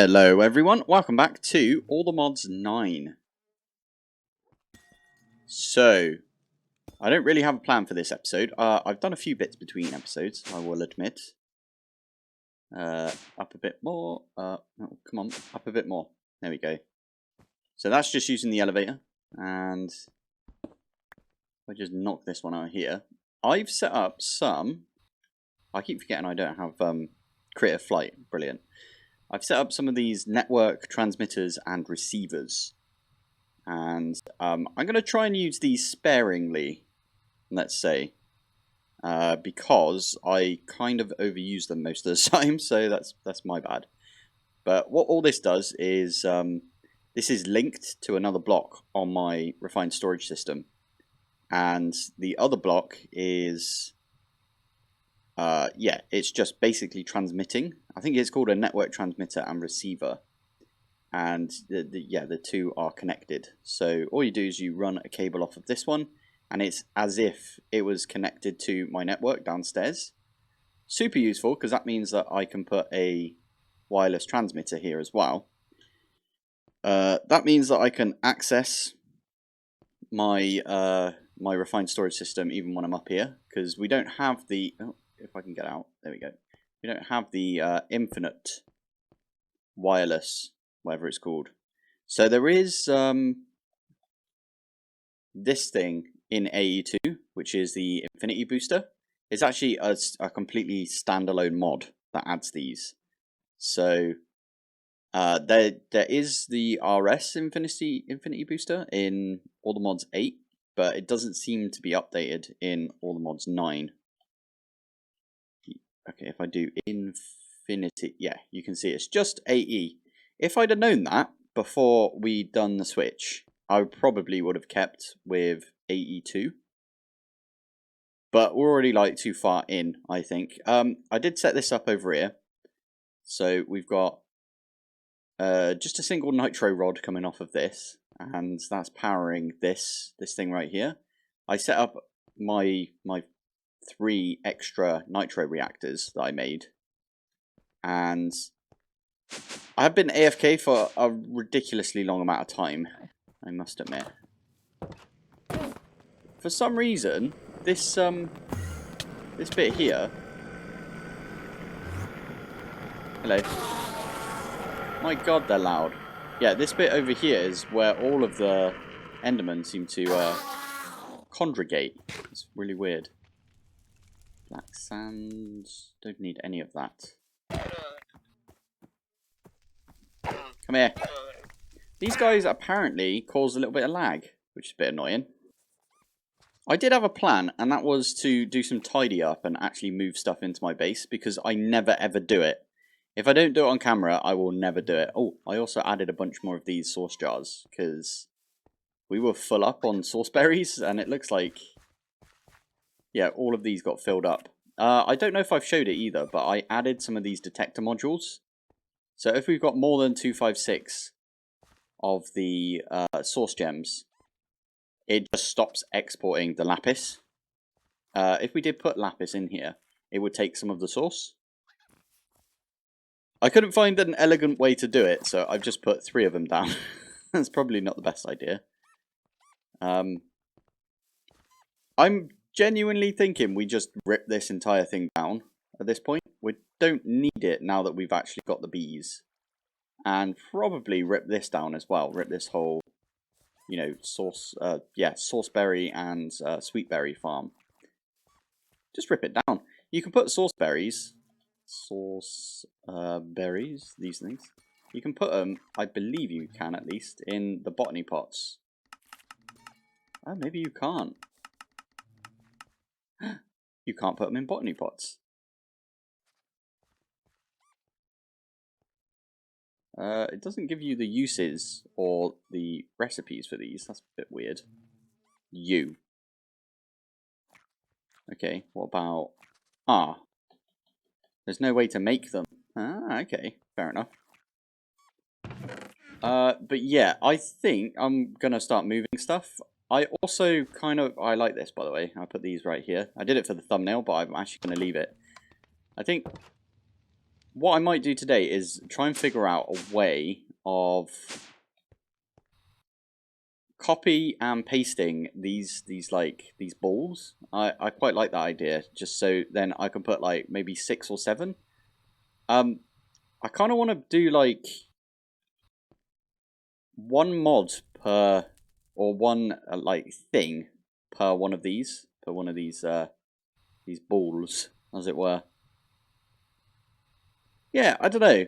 Hello everyone, welcome back to All the Mods 9. So, I don't really have a plan for this episode. I've done a few bits between episodes, I will admit. Up a bit more. Oh, come on, up a bit more. There we go. So that's just using the elevator. And if I just knock this one out here. I've set up some... I keep forgetting I don't have creative flight. Brilliant. I've set up some of these network transmitters and receivers. And I'm going to try and use these sparingly, let's say. Because I kind of overuse them most of the time, so that's my bad. But what all this does is, this is linked to another block on my refined storage system. And the other block is... yeah, it's just basically transmitting. I think it's called a network transmitter and receiver. And the two are connected. So all you do is you run a cable off of this one, and it's as if it was connected to my network downstairs. Super useful, because that means that I can put a wireless transmitter here as well. That means that I can access my my refined storage system even when I'm up here, because we don't have the... Oh, if I can get out, there we go. We don't have the infinite wireless, whatever it's called. So there is this thing in AE2, which is the Infinity Booster. It's actually a completely standalone mod that adds these. So there is the RS Infinity Booster in All the Mods 8, but it doesn't seem to be updated in All the Mods 9. Okay, if I do Infinity, yeah, you can see it's just AE. If I'd have known that before we done the switch, I probably would have kept with AE2. But we're already like too far in, I think. I did set this up over here. So we've got just a single nitro rod coming off of this, and that's powering this thing right here. I set up my 3 extra nitro reactors that I made, and I have been AFK for a ridiculously long amount of time, I must admit. For some reason, this bit here... Hello. My god, they're loud. Yeah, this bit over here is where all of the Endermen seem to congregate. It's really weird. Black sand... Don't need any of that. Come here. These guys apparently cause a little bit of lag, which is a bit annoying. I did have a plan, and that was to do some tidy up and actually move stuff into my base, because I never ever do it. If I don't do it on camera, I will never do it. Oh, I also added a bunch more of these sauce jars, because we were full up on sauce berries, and it looks like... Yeah, all of these got filled up. I don't know if I've showed it either, but I added some of these detector modules. So if we've got more than 256 of the source gems, it just stops exporting the lapis. If we did put lapis in here, it would take some of the source. I couldn't find an elegant way to do it, so I've just put 3 of them down. That's probably not the best idea. I'm genuinely thinking we just rip this entire thing down at this point. We don't need it now that we've actually got the bees. And probably rip this down as well. Rip this whole, you know, sauceberry and sweetberry farm. Just rip it down. You can put sauceberries, these things. You can put them, I believe you can at least, in the botany pots. Oh, maybe you can't. You can't put them in botany pots. It doesn't give you the uses or the recipes for these. That's a bit weird. Okay, what about... Ah. There's no way to make them. Ah, okay. Fair enough. But yeah, I think I'm going to start moving stuff. I also I like this, by the way. I put these right here. I did it for the thumbnail, but I'm actually going to leave it. I think what I might do today is try and figure out a way of copy and pasting these balls. I quite like that idea, just so then I can put like maybe 6 or 7. I kind of want to do like one mod per, or one like thing per one of these, these balls, as it were. Yeah, I don't know.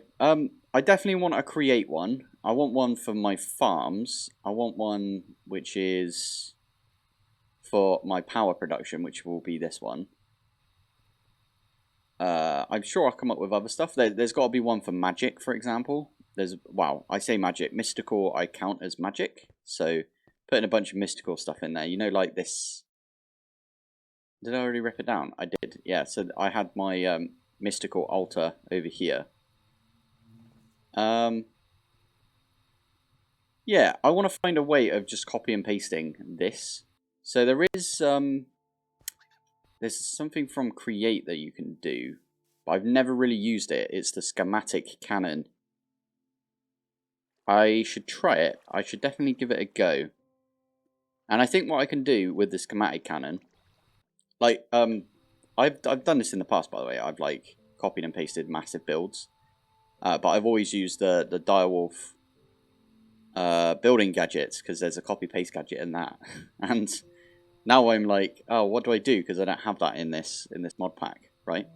I definitely want to create one. I want one for my farms. I want one which is for my power production, which will be this one. I'm sure I'll come up with other stuff. There's got to be one for magic, for example. Wow, I say magic. Mystical I count as magic. So putting a bunch of mystical stuff in there. You know, like this. Did I already rip it down? I did. Yeah, so I had my mystical altar over here. Yeah, I want to find a way of just copy and pasting this. So there is there's something from Create that you can do, but I've never really used it. It's the schematic cannon. I should try it. I should definitely give it a go. And I think what I can do with the schematic cannon, like I've done this in the past, by the way. I've like copied and pasted massive builds, but I've always used the direwolf building gadgets, because there's a copy paste gadget in that. And now I'm like, oh, what do I do? Because I don't have that in this mod pack, right?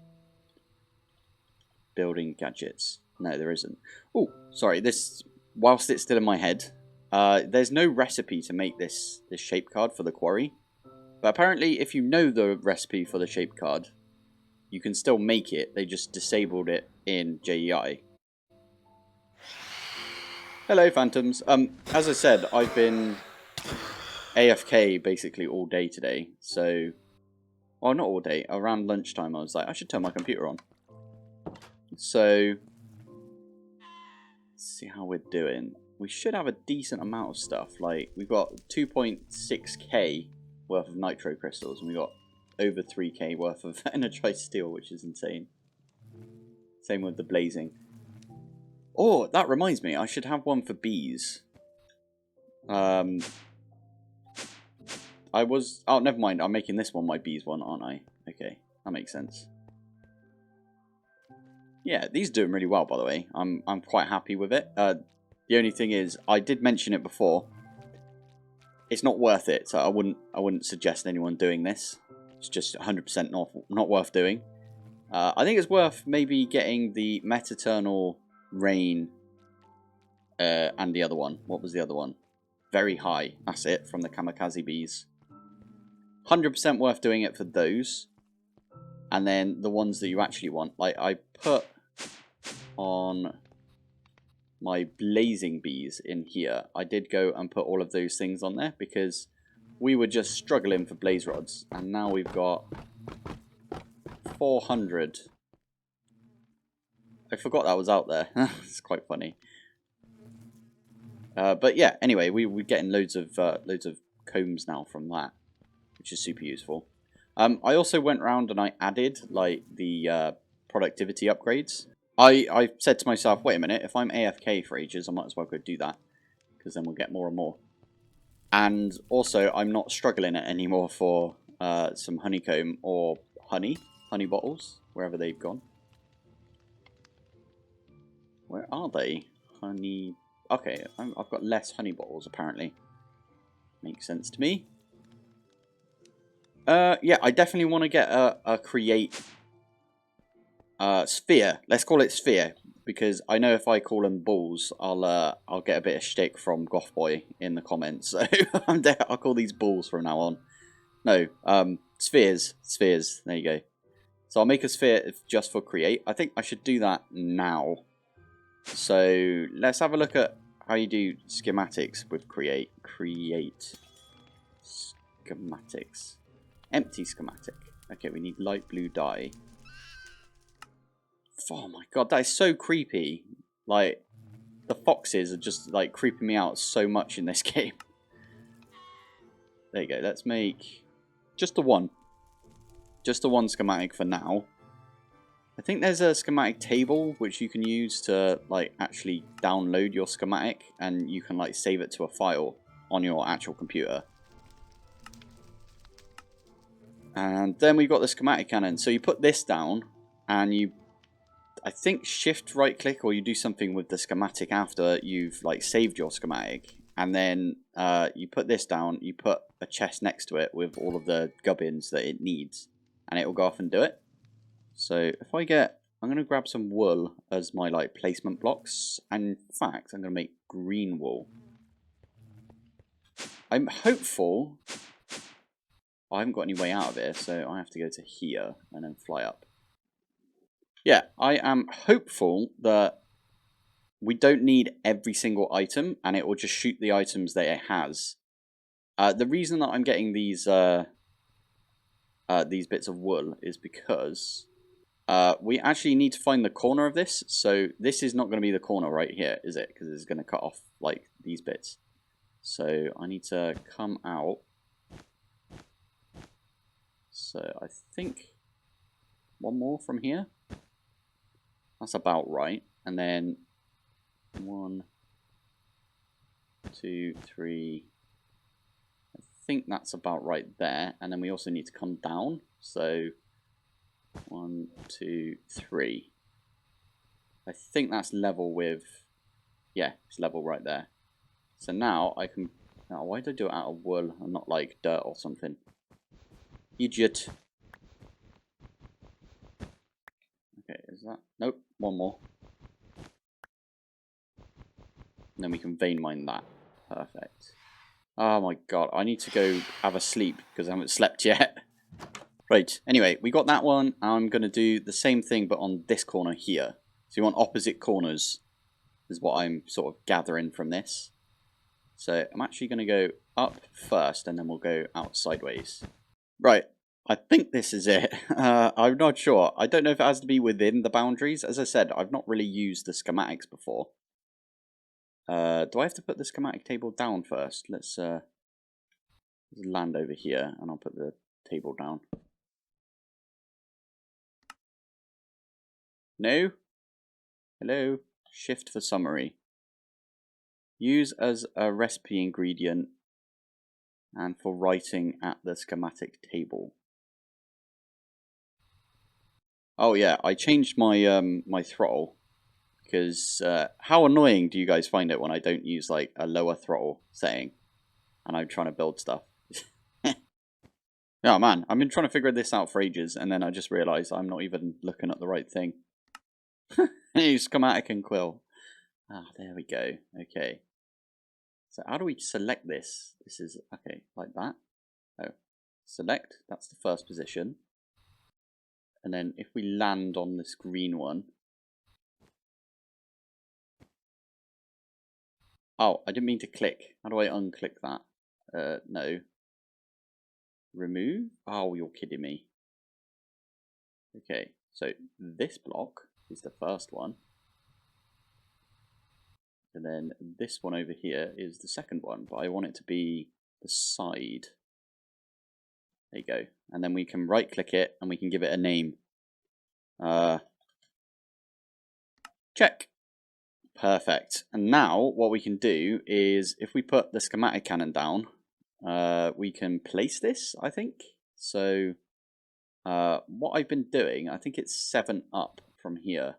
Building gadgets. No, there isn't. Oh, sorry. This, whilst it's still in my head, there's no recipe to make this shape card for the quarry. But apparently, if you know the recipe for the shape card, you can still make it. They just disabled it in JEI. Hello, Phantoms. As I said, I've been AFK basically all day today. So, well, not all day. Around lunchtime, I was like, I should turn my computer on. So, let's see how we're doing. We should have a decent amount of stuff. Like, we've got 2.6k worth of nitro crystals, and we've got over 3k worth of energized steel, which is insane. Same with the blazing. Oh, that reminds me, I should have one for bees. Oh, never mind. I'm making this one my bees one, aren't I? Okay, that makes sense. Yeah, these are doing really well, by the way. I'm quite happy with it. The only thing is, I did mention it before. It's not worth it, so I wouldn't suggest anyone doing this. It's just 100% not worth doing. I think it's worth maybe getting the Metaternal Rain and the other one. What was the other one? Very High. That's it, from the Kamikaze Bees. 100% worth doing it for those. And then the ones that you actually want. Like, I put on my blazing bees in here. I did go and put all of those things on there because we were just struggling for blaze rods. And now we've got 400. I forgot that was out there. It's quite funny. But yeah, anyway, we're getting loads of combs now from that, which is super useful. I also went around and I added like the productivity upgrades. I said to myself, wait a minute, if I'm AFK for ages, I might as well go do that, because then we'll get more and more. And also, I'm not struggling it anymore for some honeycomb or honey bottles, wherever they've gone. Where are they? Honey. Okay, I've got less honey bottles, apparently. Makes sense to me. Yeah, I definitely want to get a create sphere. Let's call it sphere, because I know if I call them balls, I'll get a bit of shtick from Gothboy in the comments. So I'll call these balls from now on. No, spheres. Spheres. There you go. So I'll make a sphere just for create. I think I should do that now. So let's have a look at how you do schematics with create. Create schematics. Empty schematic. Okay, we need light blue dye. Oh my god, that is so creepy. Like, the foxes are just like creeping me out so much in this game. There you go, let's make just the one. Just the one schematic for now. I think there's a schematic table which you can use to like actually download your schematic, and you can like save it to a file on your actual computer. And then we've got the schematic cannon. So you put this down and you, I think, shift right click, or you do something with the schematic after you've like saved your schematic. And then you put this down, you put a chest next to it with all of the gubbins that it needs, and it will go off and do it. So if I get, I'm going to grab some wool as my like placement blocks. And in fact, I'm going to make green wool. I'm hopeful. I haven't got any way out of here, so I have to go to here and then fly up. Yeah, I am hopeful that we don't need every single item, and it will just shoot the items that it has. The reason that I'm getting these bits of wool is because we actually need to find the corner of this. So this is not going to be the corner right here, is it? Because it's going to cut off like these bits. So I need to come out. So I think one more from here. That's about right. And then 1, 2, 3. I think that's about right there. And then we also need to come down. So 1, 2, 3. I think that's level with, yeah, it's level right there. So now I can, now why did I do it out of wool and not like dirt or something? Idiot. Okay, is that, nope, one more. And then we can vein mine that. Perfect. Oh my god, I need to go have a sleep because I haven't slept yet. Right, anyway, we got that one. I'm going to do the same thing but on this corner here. So you want opposite corners is what I'm sort of gathering from this. So I'm actually going to go up first and then we'll go out sideways. Right, I think this is it. I'm not sure. I don't know if it has to be within the boundaries. As I said, I've not really used the schematics before. Do I have to put the schematic table down first? Let's land over here and I'll put the table down. No? Hello? Shift for summary. Use as a recipe ingredient and for writing at the schematic table. Oh yeah, I changed my my throttle because how annoying do you guys find it when I don't use like a lower throttle setting and I'm trying to build stuff? Oh man, I've been trying to figure this out for ages and then I just realised I'm not even looking at the right thing. Use schematic and quill. Ah, there we go. Okay. So how do we select this? This is, okay, like that. Oh, select, that's the first position. And then if we land on this green one. Oh, I didn't mean to click. How do I unclick that? No. Remove? Oh, you're kidding me. Okay, so this block is the first one. And then this one over here is the second one, but I want it to be the side. There you go. And then we can right click it and we can give it a name. Check. Perfect. And now what we can do is if we put the schematic cannon down, we can place this, I think. So what I've been doing, I think it's 7 up from here.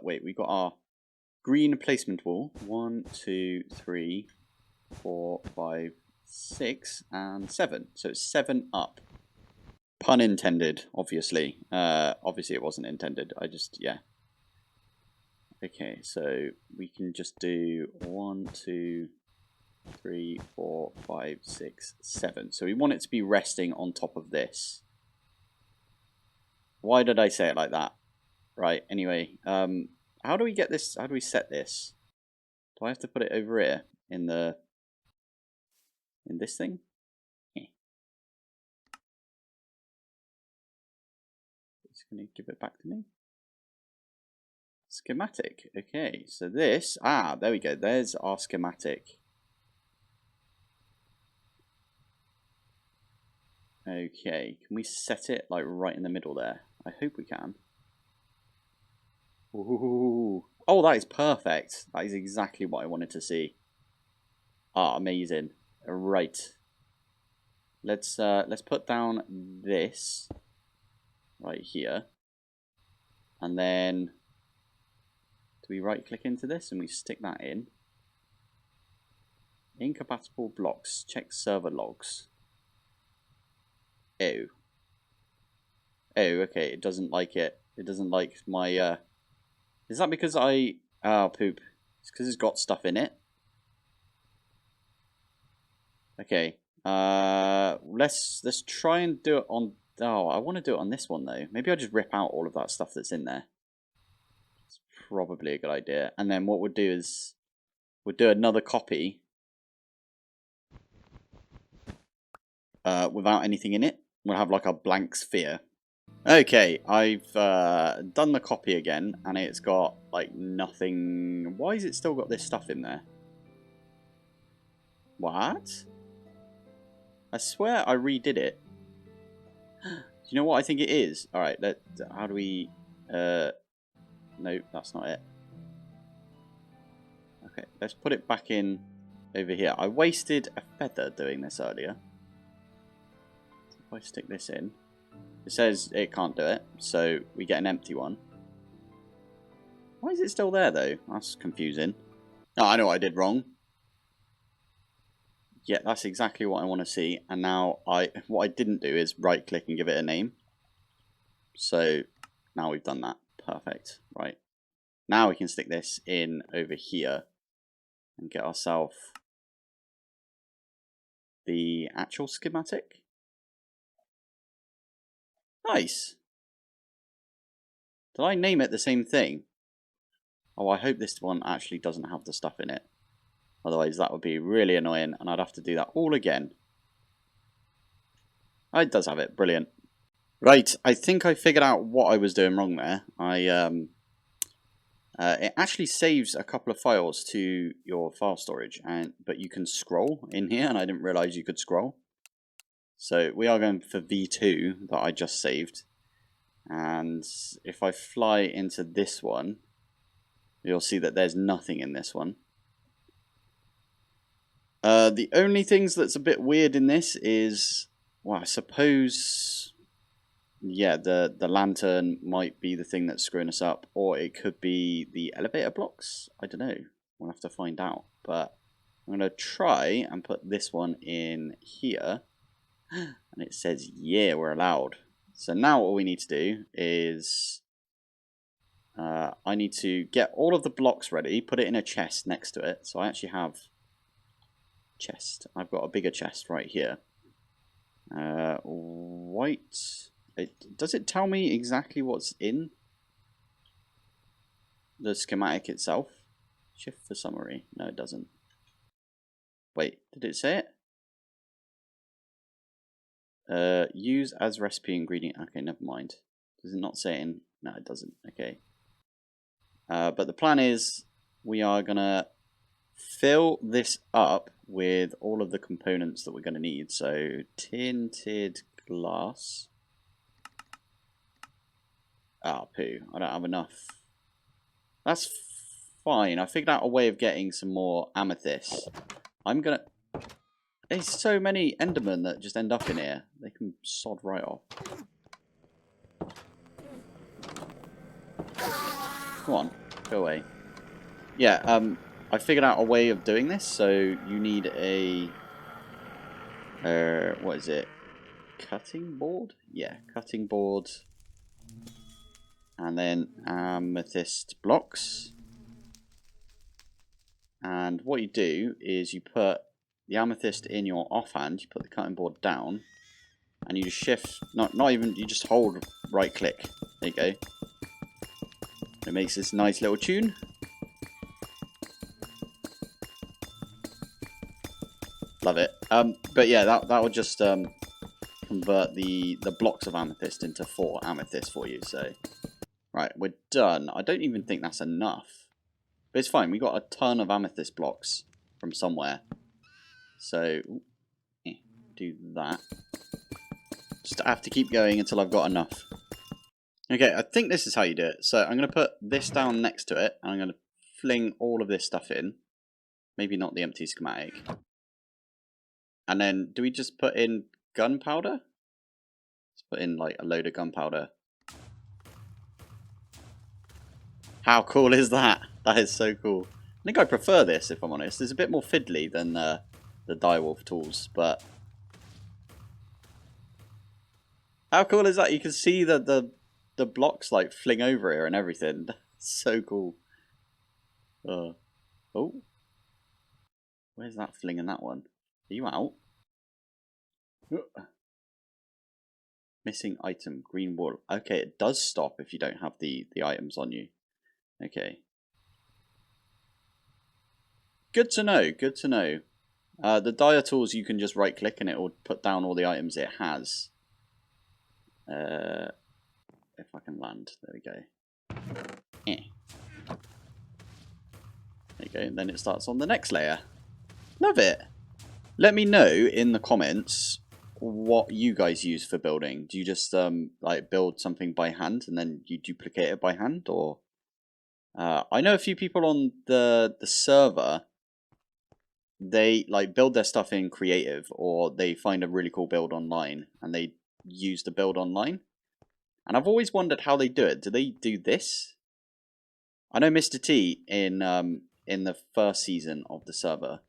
Wait, we got our green placement wall. 1, 2, 3, 4, 5, 6, and 7. So it's 7 up. Pun intended, obviously. Obviously it wasn't intended. I just, yeah. Okay, so we can just do 1, 2, 3, 4, 5, 6, 7. So we want it to be resting on top of this. Why did I say it like that? Right, anyway, how do we get this? How do we set this? Do I have to put it over here in the this thing? Yeah. It's going to give it back to me. Schematic. Okay, so this, there we go. There's our schematic. Okay, can we set it like right in the middle there? I hope we can. Ooh. Oh, that is perfect. That is exactly what I wanted to see. Ah, amazing. Right. Let's put down this right here. And then do we right click into this and we stick that in? Incompatible blocks. Check server logs. Oh. Oh, okay. It doesn't like it. It doesn't like my is that because I oh poop. It's because it's got stuff in it. Okay. Let's try and do it on oh, I want to do it on this one though. Maybe I'll just rip out all of that stuff that's in there. It's probably a good idea. And then what we'll do is we'll do another copy without anything in it. We'll have like a blank sphere. Okay, I've done the copy again, and it's got like nothing. Why has it still got this stuff in there? What? I swear I redid it. Do you know what I think it is? All right, how do we? No, that's not it. Okay, let's put it back in over here. I wasted a feather doing this earlier. If I stick this in, it says it can't do it, so we get an empty one. Why is it still there though? That's confusing. Oh, I know what I did wrong. Yeah, that's exactly what I want to see. And now what I didn't do is right click and give it a name. So now we've done that. Perfect. Right. Now we can stick this in over here and get ourselves the actual schematic. Nice. Did I name it the same thing? Oh, I hope this one actually doesn't have the stuff in it. Otherwise that would be really annoying and I'd have to do that all again. Oh, it does have it. Brilliant. Right, I think I figured out what I was doing wrong there. It actually saves a couple of files to your file storage, but you can scroll in here, and I didn't realize you could scroll. So we are going for V2 that I just saved. And if I fly into this one, you'll see that there's nothing in this one. The only things that's a bit weird in this is, well, I suppose, yeah, the lantern might be the thing that's screwing us up, or it could be the elevator blocks. I don't know. We'll have to find out. But I'm going to try and put this one in here. And it says, yeah, we're allowed. So now what we need to do is I need to get all of the blocks ready, put it in a chest next to it. So I actually have chest. I've got a bigger chest right here. White. Does it tell me exactly what's in the schematic itself? Shift for summary. No, it doesn't. Wait, did it say it? Use as recipe ingredient. Okay, never mind. Does it not say it in? No, it doesn't. Okay. But the plan is we are going to fill this up with all of the components that we're going to need. So tinted glass. Ah, poo. I don't have enough. That's fine. I figured out a way of getting some more amethyst. I'm going to... There's so many Endermen that just end up in here. They can sod right off. Come on. Go away. Yeah, I figured out a way of doing this. So you need a... what is it? Cutting board? Yeah, cutting board. And then amethyst blocks. And what you do is you put the amethyst in your offhand, you put the cutting board down, and you just shift, not even, you just hold right click. There you go. It makes this nice little tune. Love it. But yeah, that will just convert the blocks of amethyst into 4 amethyst for you. So, right, we're done. I don't even think that's enough. But it's fine, we got a ton of amethyst blocks from somewhere. So, do that. Just have to keep going until I've got enough. Okay, I think this is how you do it. So I'm going to put this down next to it, and I'm going to fling all of this stuff in. Maybe not the empty schematic. And then, do we just put in gunpowder? Let's put in like a load of gunpowder. How cool is that? That is so cool. I think I prefer this, if I'm honest. It's a bit more fiddly than the direwolf tools, but how cool is that? You can see the blocks like fling over here and everything. So cool. Oh, where's that flinging that one? Are you out? Missing item, green wool. Okay, it does stop if you don't have the items on you. Okay. Good to know, good to know. The dire tools, you can just right click and it will put down all the items it has. If I can land, there we go. There you go, and then it starts on the next layer. Love it. Let me know in the comments what you guys use for building. Do you just like build something by hand and then you duplicate it by hand, or I know a few people on the server, they like build their stuff in creative, or they find a really cool build online and they use the build online. And I've always wondered how they do it. Do they do this? I know Mr. T in the first season of the server,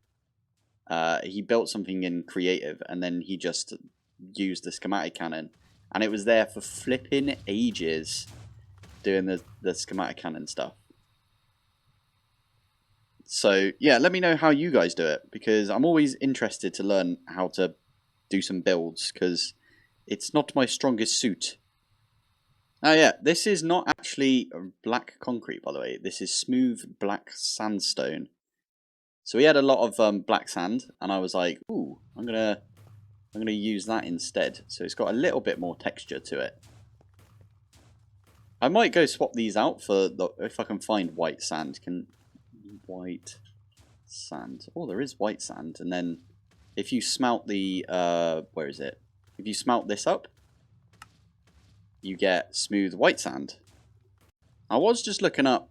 he built something in creative and then he just used the schematic cannon, and it was there for flipping ages doing the schematic cannon stuff. So yeah, let me know how you guys do it, because I'm always interested to learn how to do some builds, because it's not my strongest suit. Oh yeah, this is not actually black concrete, by the way. This is smooth black sandstone. So we had a lot of black sand, and I was like, ooh, I'm gonna use that instead. So it's got a little bit more texture to it. I might go swap these out for if I can find white sand. White sand. Oh, there is white sand. And then if you smelt the where is it? If you smelt this up, you get smooth white sand. I was just looking up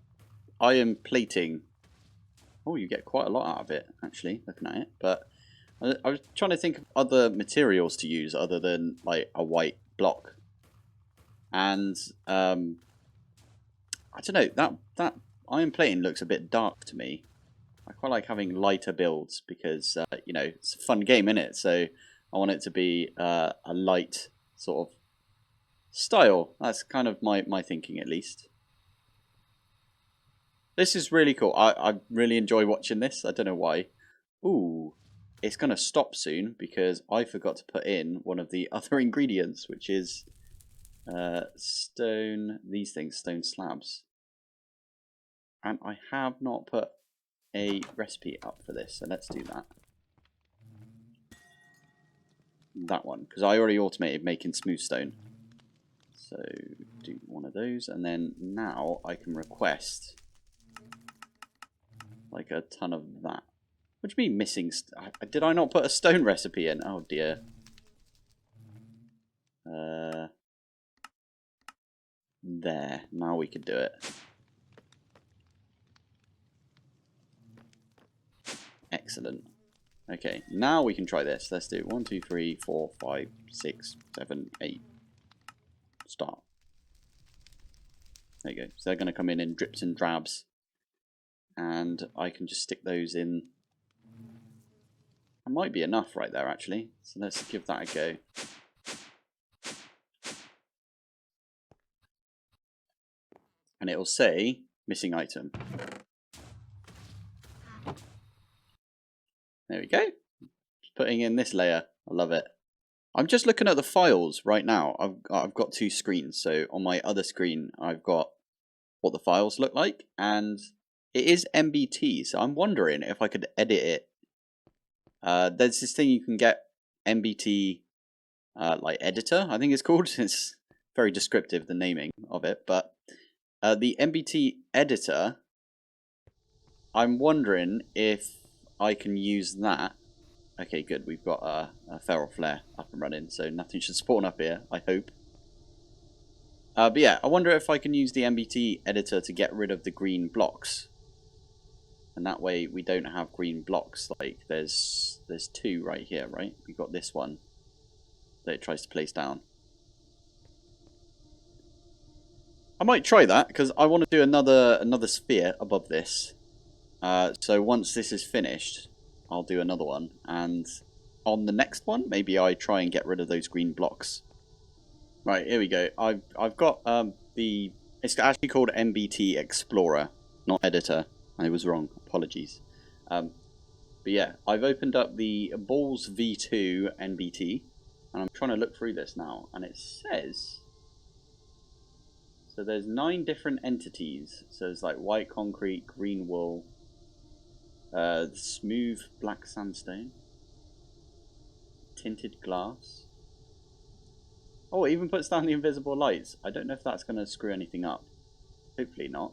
iron plating. Oh, you get quite a lot out of it, actually, looking at it. But I was trying to think of other materials to use other than like a white block. And I don't know, that iron plating looks a bit dark to me. I quite like having lighter builds because, you know, it's a fun game, isn't it? So I want it to be a light sort of style. That's kind of my thinking, at least. This is really cool. I really enjoy watching this. I don't know why. Ooh, it's going to stop soon because I forgot to put in one of the other ingredients, which is stone, these things, stone slabs. And I have not put a recipe up for this, so let's do that. That one, because I already automated making smooth stone. So do one of those, and then now I can request like a ton of that. What do you mean missing? Did I not put a stone recipe in? Oh dear. There. Now we can do it. Excellent. Okay, now we can try this. Let's do 1, 2, 3, 4, 5, 6, 7, 8. Start. There you go. So they're going to come in drips and drabs. And I can just stick those in. That might be enough right there, actually. So let's give that a go. And it will say, missing item. There we go. Just putting in this layer. I love it. I'm just looking at the files right now. I've got two screens. So on my other screen, I've got what the files look like. And it is MBT. So I'm wondering if I could edit it. There's this thing you can get, MBT like editor, I think it's called. It's very descriptive, the naming of it. But the MBT editor, I'm wondering if I can use that Okay, good. We've got a feral flare up and running, so nothing should spawn up here, I hope. But yeah, I wonder if I can use the MBT editor to get rid of the green blocks. And that way we don't have green blocks. Like, there's two right here, right? We've got this one that it tries to place down. I might try that, because I want to do another sphere above this. So once this is finished, I'll do another one. And on the next one, maybe I try and get rid of those green blocks. Right, here we go. I've got it's actually called MBT Explorer, not Editor. I was wrong. Apologies. But yeah, I've opened up the Balls V2 NBT, and I'm trying to look through this now, and it says, so there's 9 different entities. So there's like white concrete, green wool, smooth black sandstone, tinted glass. Oh, it even puts down the invisible lights. I don't know if that's going to screw anything up. Hopefully not.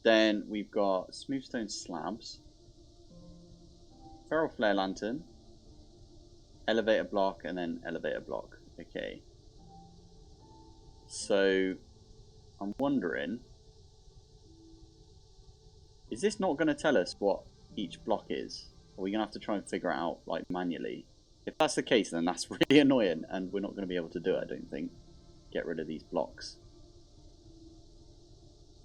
Then we've got smooth stone slabs, feral flare lantern, elevator block, and then elevator block. Okay. So I'm wondering, is this not going to tell us what each block is? Are we going to have to try and figure it out like manually? If that's the case, then that's really annoying, and we're not going to be able to do it, I don't think. Get rid of these blocks.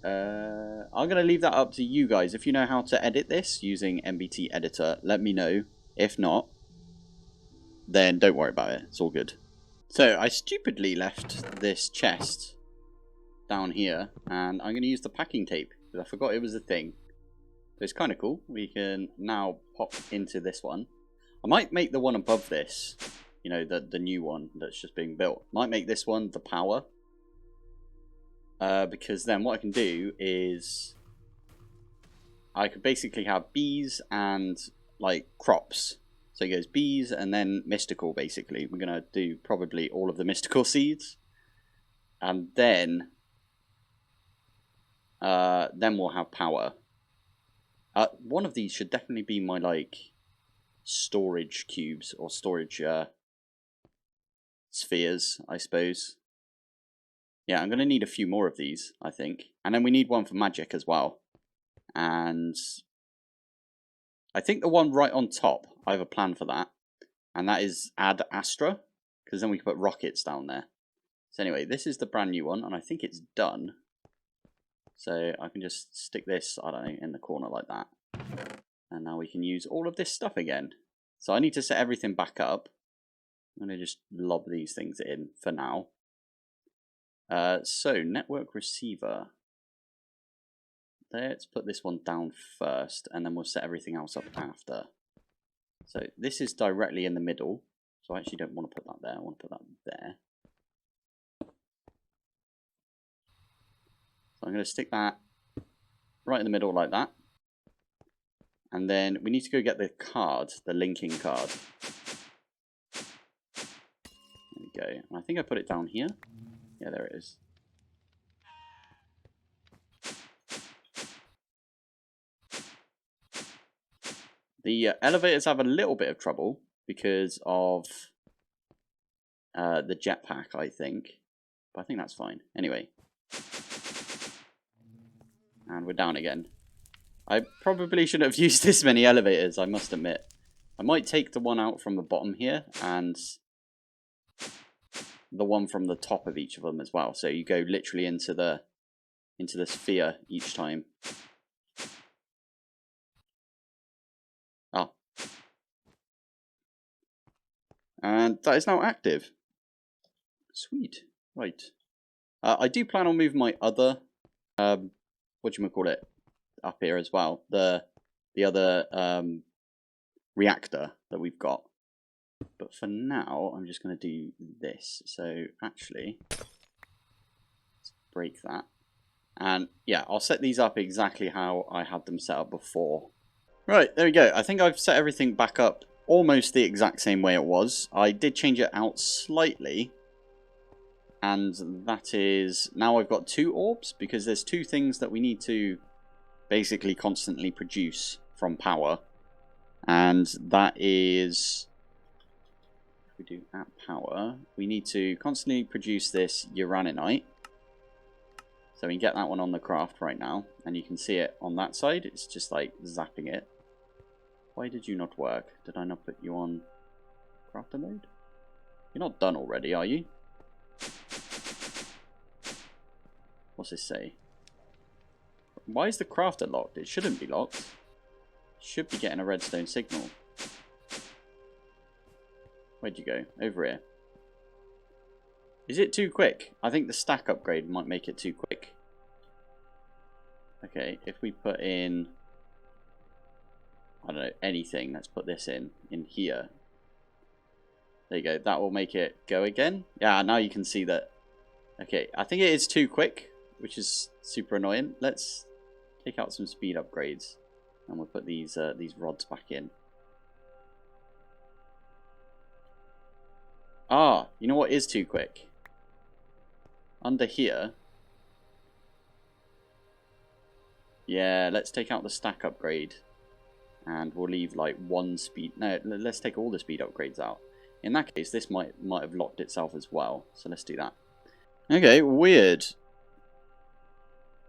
I'm going to leave that up to you guys. If you know how to edit this using MBT Editor, let me know. If not, then don't worry about it. It's all good. So I stupidly left this chest down here, and I'm going to use the packing tape because I forgot it was a thing. So it's kind of cool. We can now pop into this one. I might make the one above this, you know, the new one that's just being built. Might make this one the power. Because then what I can do is I could basically have bees and like crops. So it goes bees and then mystical basically. We're going to do probably all of the mystical seeds. And then we'll have power. One of these should definitely be my like storage cubes or storage spheres, I suppose. Yeah, I'm going to need a few more of these, I think. And then we need one for magic as well. And I think the one right on top, I have a plan for that. And that is Ad Astra, because then we can put rockets down there. So anyway, this is the brand new one, and I think it's done. So I can just stick this, I don't know, in the corner like that. And now we can use all of this stuff again. So I need to set everything back up. I'm going to just lob these things in for now. So, network receiver. Let's put this one down first, and then we'll set everything else up after. So, this is directly in the middle. So, I actually don't want to put that there. I want to put that there. So, I'm going to stick that right in the middle like that. And then we need to go get the card, the linking card. There we go. And I think I put it down here. Yeah, there it is. The elevators have a little bit of trouble because of the jetpack, I think. But I think that's fine. Anyway. And we're down again. I probably shouldn't have used this many elevators, I must admit. I might take the one out from the bottom here and the one from the top of each of them as well. So you go literally into the sphere each time. Oh. And that is now active. Sweet. Right. I do plan on moving my other whatchamacallit up here as well. The other reactor that we've got. But for now, I'm just going to do this. So actually, let's break that. And yeah, I'll set these up exactly how I had them set up before. Right, there we go. I think I've set everything back up almost the exact same way it was. I did change it out slightly. And that is, now I've got 2 orbs because there's 2 things that we need to basically constantly produce from power. And that is, if we do at power, we need to constantly produce this uraninite. So we can get that one on the craft right now. And you can see it on that side. It's just like zapping it. Why did you not work? Did I not put you on crafter mode? You're not done already, are you? What's this say? Why is the crafter locked? It shouldn't be locked. Should be getting a redstone signal. Where'd you go? Over here. Is it too quick? I think the stack upgrade might make it too quick. Okay, if we put in, I don't know, anything. Let's put this in here. There you go. That will make it go again. Yeah, now you can see that. Okay, I think it is too quick, which is super annoying. Let's take out some speed upgrades, and we'll put these rods back in. Ah, you know what is too quick? Under here. Yeah, let's take out the stack upgrade, and we'll leave like one speed. No, let's take all the speed upgrades out. In that case, this might have locked itself as well. So let's do that. Okay, weird.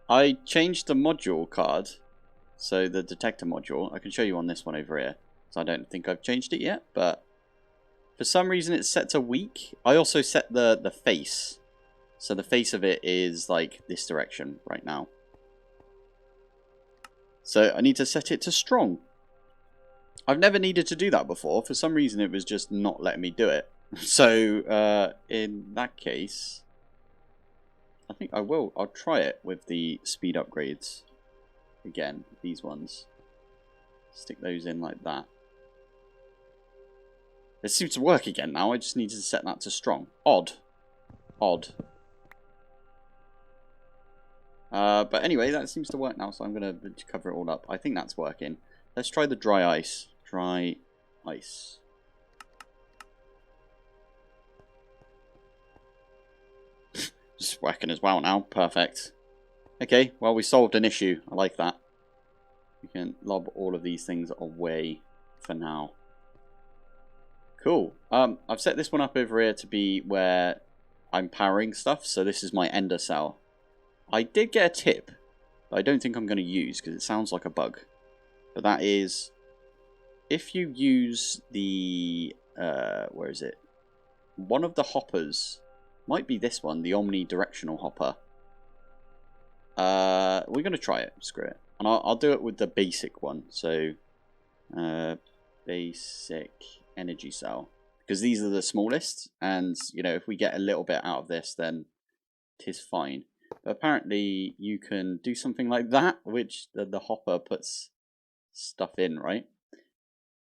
I changed the module card, so the detector module. I can show you on this one over here. So I don't think I've changed it yet, but for some reason it's set to weak. I also set the face. So the face of it is like this direction right now. So I need to set it to strong. I've never needed to do that before. For some reason it was just not letting me do it. So in that case, I think I'll try it with the speed upgrades. Again, these ones. Stick those in like that. It seems to work again now. I just need to set that to strong. Odd. Odd. But anyway, that seems to work now, so I'm going to cover it all up. I think that's working. Let's try the dry ice. Dry ice. Just working as well now. Perfect. Okay, well, we solved an issue. I like that. We can lob all of these things away for now. Cool. I've set this one up over here to be where I'm powering stuff. So this is my ender cell. I did get a tip that I don't think I'm going to use because it sounds like a bug. But that is, if you use the, where is it? One of the hoppers, might be this one, the omnidirectional hopper. We're going to try it, screw it. And I'll do it with the basic one. So, basic energy cell. Because these are the smallest. And, you know, if we get a little bit out of this, then it is fine. But apparently you can do something like that, which the hopper puts stuff in, right?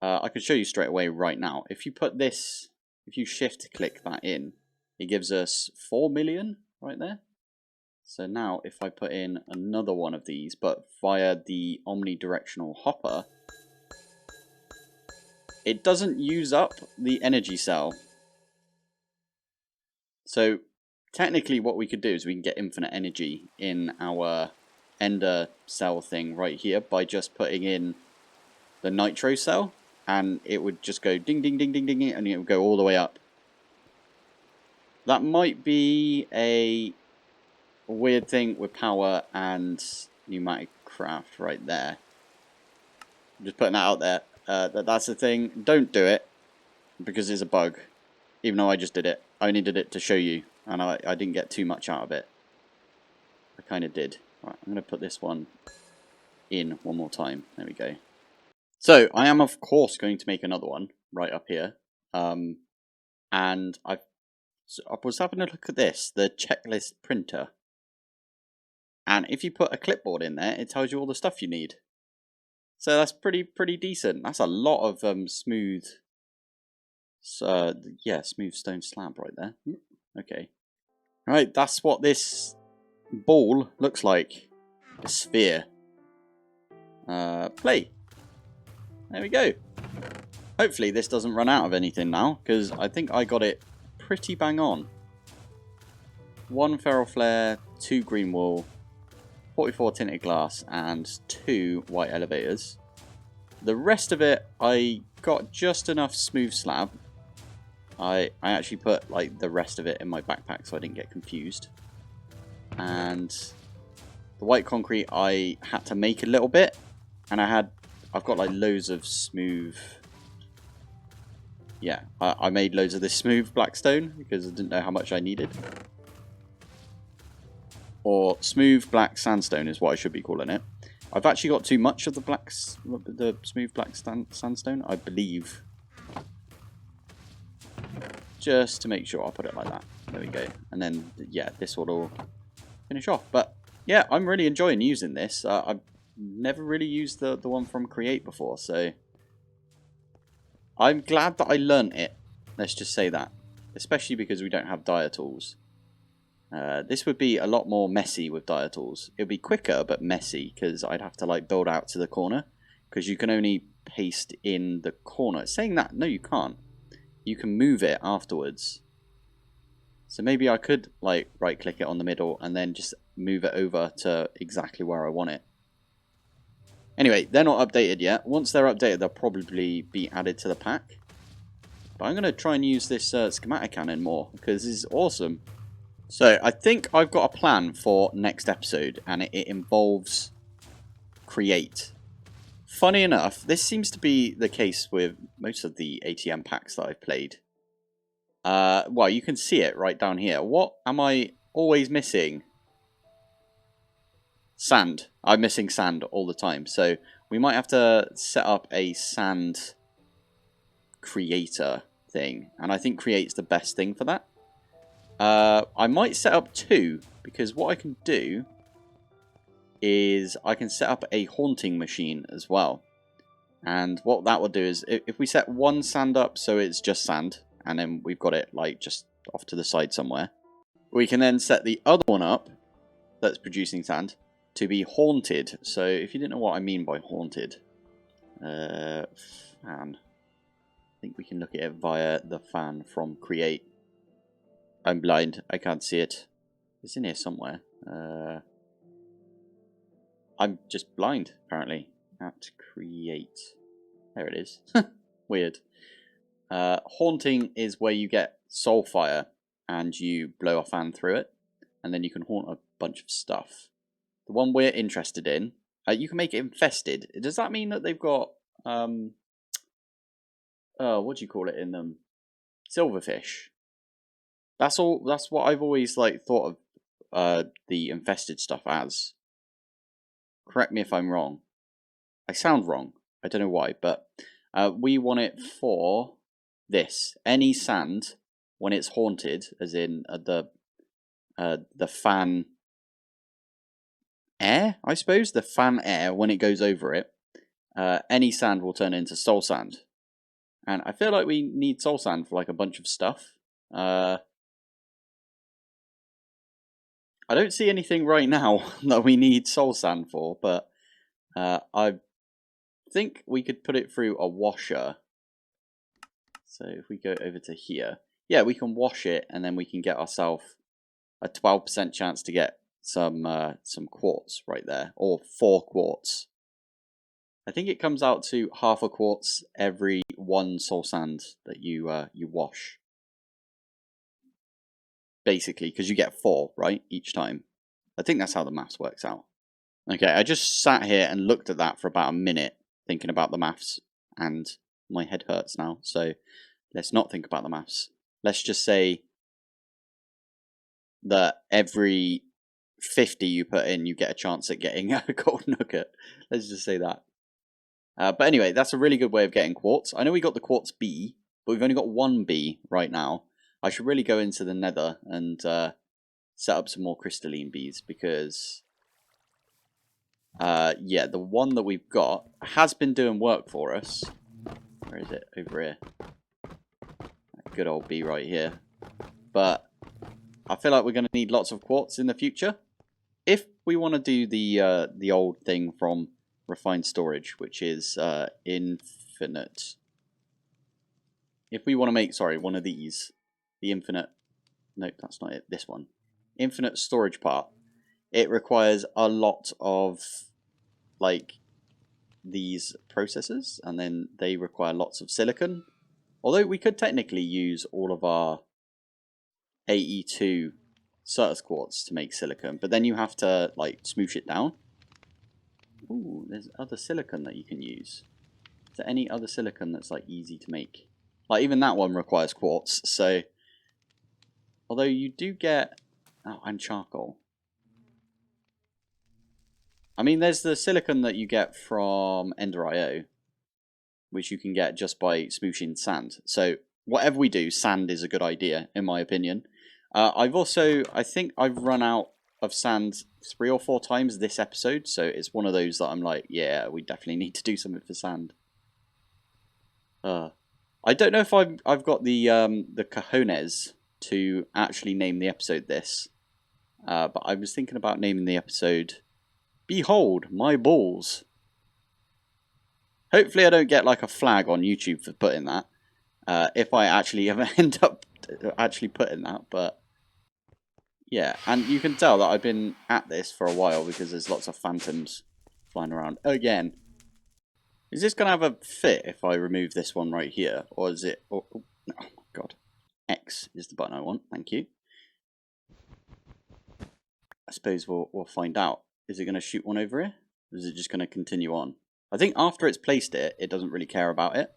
I can show you straight away right now. If you put this, if you shift click that in, it gives us 4 million right there. So now if I put in another one of these, but via the omnidirectional hopper, it doesn't use up the energy cell. So technically what we could do is we can get infinite energy in our ender cell thing right here by just putting in the nitro cell, and it would just go ding ding ding ding ding, and it would go all the way up. That might be a weird thing with power and pneumatic craft right there. I'm just putting that out there. That's the thing. Don't do it because it's a bug. Even though I just did it. I only did it to show you, and I didn't get too much out of it. I kind of did. Right, I'm going to put this one in one more time. There we go. So I am of course going to make another one right up here. And I was having a look at this, the checklist printer. And if you put a clipboard in there, it tells you all the stuff you need. So that's pretty decent. That's a lot of smooth, smooth stone slab right there. Okay. Right, that's what this ball looks like. A sphere. Play. There we go. Hopefully this doesn't run out of anything now, because I think I got it pretty bang on. 1 feral flare, 2 green wool, 44 tinted glass, and 2 white elevators. The rest of it, I got just enough smooth slab. I actually put like the rest of it in my backpack so I didn't get confused. And the white concrete I had to make a little bit, and I've got like loads of smooth. Yeah, I made loads of this smooth black stone because I didn't know how much I needed. Or smooth black sandstone is what I should be calling it. I've actually got too much of the smooth black sandstone, I believe. Just to make sure, I'll put it like that. There we go. And then, yeah, this will all finish off. But, yeah, I'm really enjoying using this. I've never really used the one from Create before, so I'm glad that I learnt it. Let's just say that. Especially because we don't have dia tools. This would be a lot more messy with dia tools. It would be quicker, but messy, because I'd have to like build out to the corner. Because you can only paste in the corner. Saying that, no you can't. You can move it afterwards. So maybe I could like right click it on the middle and then just move it over to exactly where I want it. Anyway, they're not updated yet. Once they're updated, they'll probably be added to the pack. But I'm going to try and use this schematic cannon more, because this is awesome. So, I think I've got a plan for next episode, and it involves Create. Funny enough, this seems to be the case with most of the ATM packs that I've played. Well, you can see it right down here. What am I always missing? Sand. I'm missing sand all the time, so we might have to set up a sand creator thing, and I think Create's the best thing for that. I might set up 2, because what I can do is I can set up a haunting machine as well. And what that will do is, if we set one sand up so it's just sand, and then we've got it like just off to the side somewhere, we can then set the other one up that's producing sand to be haunted. So if you didn't know what I mean by haunted, fan. I think we can look at it via the fan from Create. I'm blind. I can't see it. It's in here somewhere. I'm just blind, apparently. At Create. There it is. Weird. Haunting is where you get soulfire and you blow a fan through it, and then you can haunt a bunch of stuff. The one we're interested in, you can make it infested. Does that mean that they've got what do you call it in them? Silverfish. That's all. That's what I've always like thought of the infested stuff as. Correct me if I'm wrong. I sound wrong. I don't know why, but we want it for this. Any sand when it's haunted, as in the fan air, I suppose, the fan air when it goes over it. Any sand will turn into soul sand, and I feel like we need soul sand for like a bunch of stuff. I don't see anything right now that we need soul sand for, but I think we could put it through a washer. So if we go over to here, yeah, we can wash it, and then we can get ourselves a 12% chance to get some quartz right there, or 4 quartz. I think it comes out to half a quartz every 1 soul sand that you wash. Basically, because you get 4, right, each time. I think that's how the maths works out. Okay, I just sat here and looked at that for about a minute, thinking about the maths, and my head hurts now, so let's not think about the maths. Let's just say that every 50 you put in, you get a chance at getting a gold nugget. Let's just say that. But anyway, that's a really good way of getting quartz. I know we got the quartz B, but we've only got 1 B right now. I should really go into the nether and set up some more crystalline bees, because yeah, the one that we've got has been doing work for us. Where is it? Over here. That good old bee right here. But I feel like we're going to need lots of quartz in the future if we want to do the old thing from refined storage, which is infinite. If we want to make, sorry, one of these, the infinite, nope, that's not it, this one, infinite storage part, it requires a lot of like these processors, and then they require lots of silicon. Although we could technically use all of our AE2 Certus quartz to make silicon, but then you have to like smoosh it down. Ooh, there's other silicon that you can use. Is there any other silicon that's like easy to make? Like even that one requires quartz, so although you do get and charcoal. I mean, there's the silicon that you get from Ender.io, which you can get just by smooshing sand. So whatever we do, sand is a good idea, in my opinion. I think I've run out of sand 3 or 4 times this episode, so it's one of those that I'm like, yeah, we definitely need to do something for sand. I don't know if I've got the cojones to actually name the episode this, but I was thinking about naming the episode "Behold My Balls." Hopefully, I don't get like a flag on YouTube for putting that. If I actually ever end up actually putting that, but yeah, and you can tell that I've been at this for a while because there's lots of phantoms flying around again. Is this going to have a fit if I remove this one right here? Or is it... Oh my god. X is the button I want. Thank you. I suppose we'll find out. Is it going to shoot one over here? Or is it just going to continue on? I think after it's placed it, it doesn't really care about it.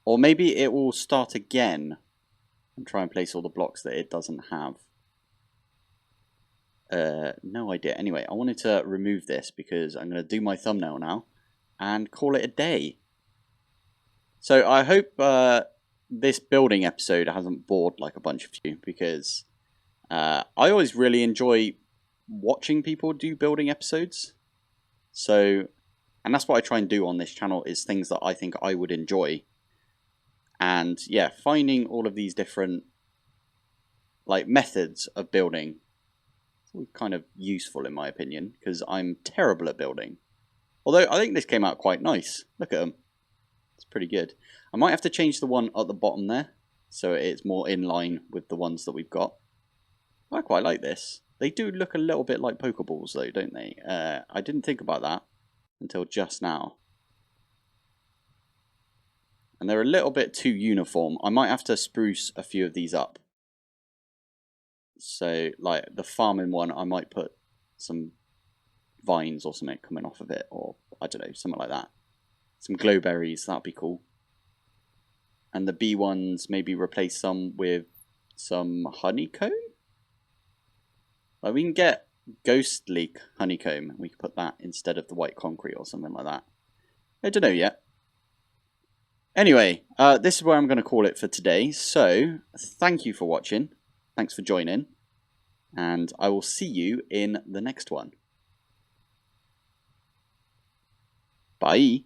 Or maybe it will start again and try and place all the blocks that it doesn't have. No idea. Anyway, I wanted to remove this because I'm going to do my thumbnail now and call it a day. So I hope this building episode hasn't bored like a bunch of you, because I always really enjoy watching people do building episodes. So, and that's what I try and do on this channel, is things that I think I would enjoy. And yeah, finding all of these different like methods of building is kind of useful in my opinion, because I'm terrible at building. Although I think this came out quite nice. Look at them. It's pretty good. I might have to change the one at the bottom there, so it's more in line with the ones that we've got. I quite like this. They do look a little bit like Pokeballs though, don't they? I didn't think about that until just now. And they're a little bit too uniform. I might have to spruce a few of these up. So, like the farming one, I might put some vines or something coming off of it, or I don't know, something like that. Some glowberries, that'd be cool. And the bee ones, maybe replace some with some honeycomb. Like we can get ghostly honeycomb. We can put that instead of the white concrete or something like that. I don't know yet. Anyway, this is where I'm going to call it for today. So, thank you for watching. Thanks for joining. And I will see you in the next one. Bye.